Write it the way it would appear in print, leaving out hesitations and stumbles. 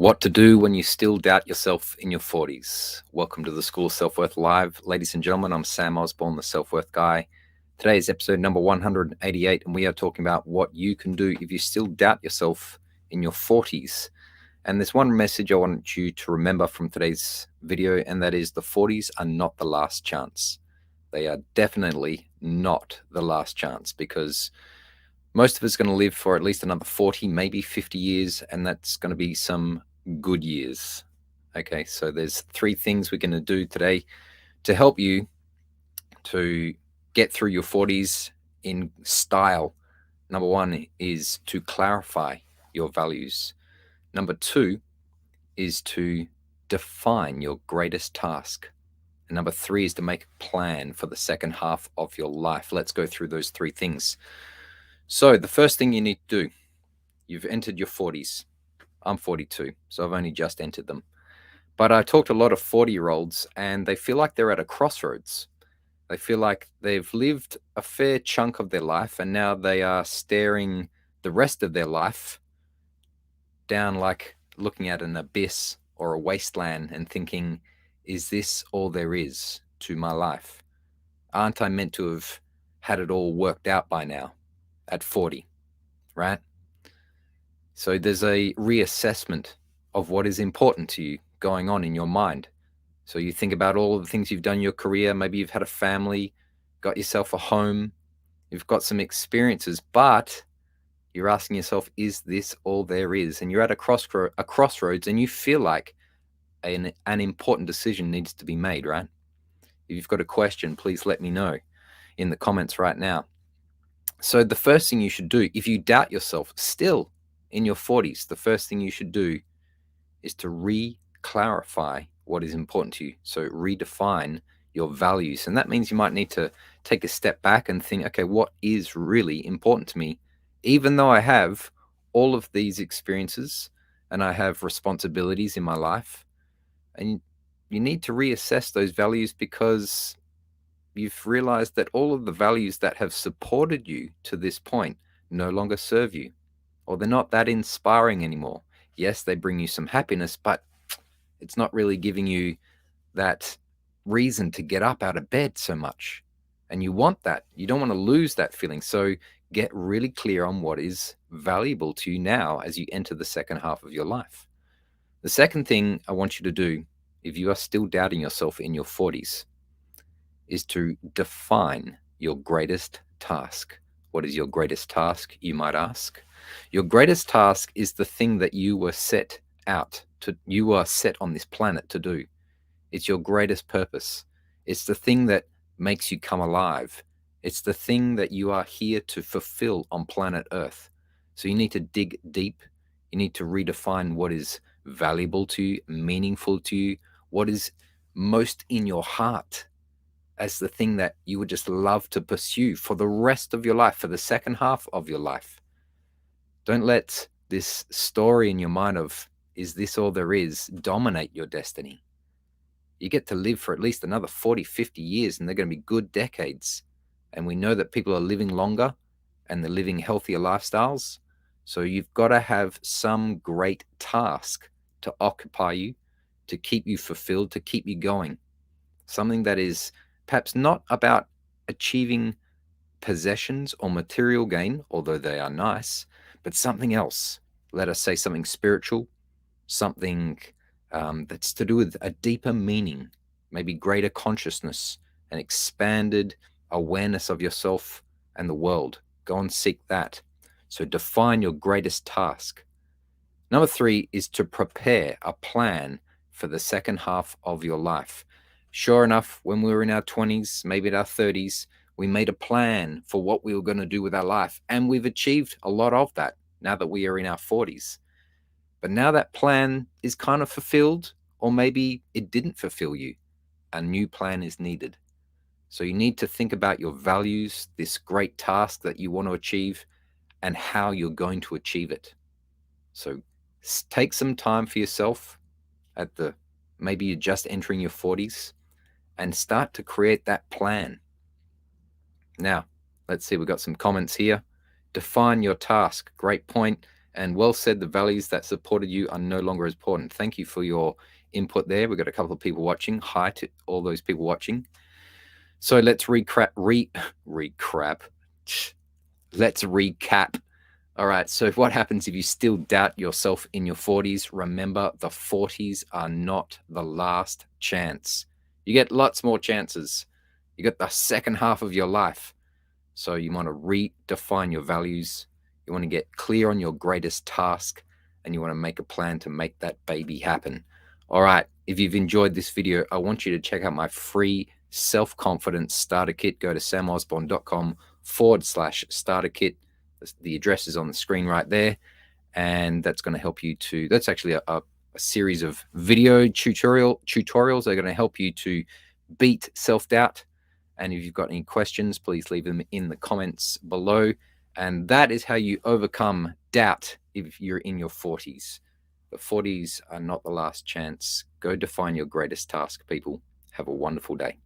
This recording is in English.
What to do when you still doubt yourself in your 40s. Welcome to the School of Self-Worth Live. Ladies and gentlemen, I'm Sam Osborne, the Self-Worth Guy. Today is episode number 188, and we are talking about what you can do if you still doubt yourself in your 40s. And there's one message I want you to remember from today's video, and that is the 40s are not the last chance. They are definitely not the last chance, because most of us are going to live for at least another 40, maybe 50 years, and that's going to be some good years. Okay, so there's three things we're going to do today to help you to get through your 40s in style. Number one is to clarify your values. Number two is to define your greatest task. And number three is to make a plan for the second half of your life. Let's go through those three things. So the first thing you need to do, you've entered your 40s. I'm 42, so I've only just entered them. But I talked to a lot of 40-year-olds, and they feel like they're at a crossroads. They feel like they've lived a fair chunk of their life, and now they are staring the rest of their life down, like looking at an abyss or a wasteland and thinking, is this all there is to my life? Aren't I meant to have had it all worked out by now at 40, right? So there's a reassessment of what is important to you going on in your mind. So you think about all of the things you've done in your career. Maybe you've had a family, got yourself a home, you've got some experiences, but you're asking yourself, is this all there is? And you're at a crossroads, and you feel like an important decision needs to be made, right? If you've got a question, please let me know in the comments right now. So the first thing you should do, if you doubt yourself still in your 40s, the first thing you should do is to re-clarify what is important to you. So redefine your values. And that means you might need to take a step back and think, okay, what is really important to me? Even though I have all of these experiences and I have responsibilities in my life, and you need to reassess those values, because you've realized that all of the values that have supported you to this point no longer serve you, or they're not that inspiring anymore. Yes, they bring you some happiness, but it's not really giving you that reason to get up out of bed so much. And you want that. You don't want to lose that feeling. So get really clear on what is valuable to you now as you enter the second half of your life. The second thing I want you to do, if you are still doubting yourself in your 40s, is to define your greatest task. What is your greatest task, you might ask? Your greatest task is the thing that you were set on this planet to do. It's your greatest purpose. It's the thing that makes you come alive. It's the thing that you are here to fulfill on planet Earth. So you need to dig deep. You need to redefine what is valuable to you, meaningful to you, what is most in your heart as the thing that you would just love to pursue for the rest of your life, for the second half of your life. Don't let this story in your mind of, is this all there is, dominate your destiny. You get to live for at least another 40, 50 years, and they're going to be good decades. And we know that people are living longer and they're living healthier lifestyles. So you've got to have some great task to occupy you, to keep you fulfilled, to keep you going. Something that is perhaps not about achieving possessions or material gain, although they are nice, but something else. Let us say something spiritual, something that's to do with a deeper meaning, maybe greater consciousness, an expanded awareness of yourself and the world. Go and seek that. So define your greatest task. Number three is to prepare a plan for the second half of your life. Sure enough, when we were in our 20s, maybe in our 30s, we made a plan for what we were going to do with our life. And we've achieved a lot of that now that we are in our 40s. But now that plan is kind of fulfilled, or maybe it didn't fulfill you. A new plan is needed. So you need to think about your values, this great task that you want to achieve, and how you're going to achieve it. So take some time for yourself maybe you're just entering your 40s, and start to create that plan. Now, let's see, we've got some comments here. Define your task. Great point. And well said, the values that supported you are no longer as important. Thank you for your input there. We've got a couple of people watching. Hi to all those people watching. So let's Let's recap. All right. So what happens if you still doubt yourself in your 40s? Remember, the 40s are not the last chance. You get lots more chances. You got the second half of your life. So you want to redefine your values. You want to get clear on your greatest task, and you want to make a plan to make that baby happen. All right. If you've enjoyed this video, I want you to check out my free self-confidence starter kit. Go to samosborn.com/starter kit. The address is on the screen right there. And that's going to help you to, that's actually a series of video tutorials that are going to help you to beat self-doubt. And if you've got any questions, please leave them in the comments below. And that is how you overcome doubt if you're in your 40s. The 40s are not the last chance. Go define your greatest task, people. Have a wonderful day.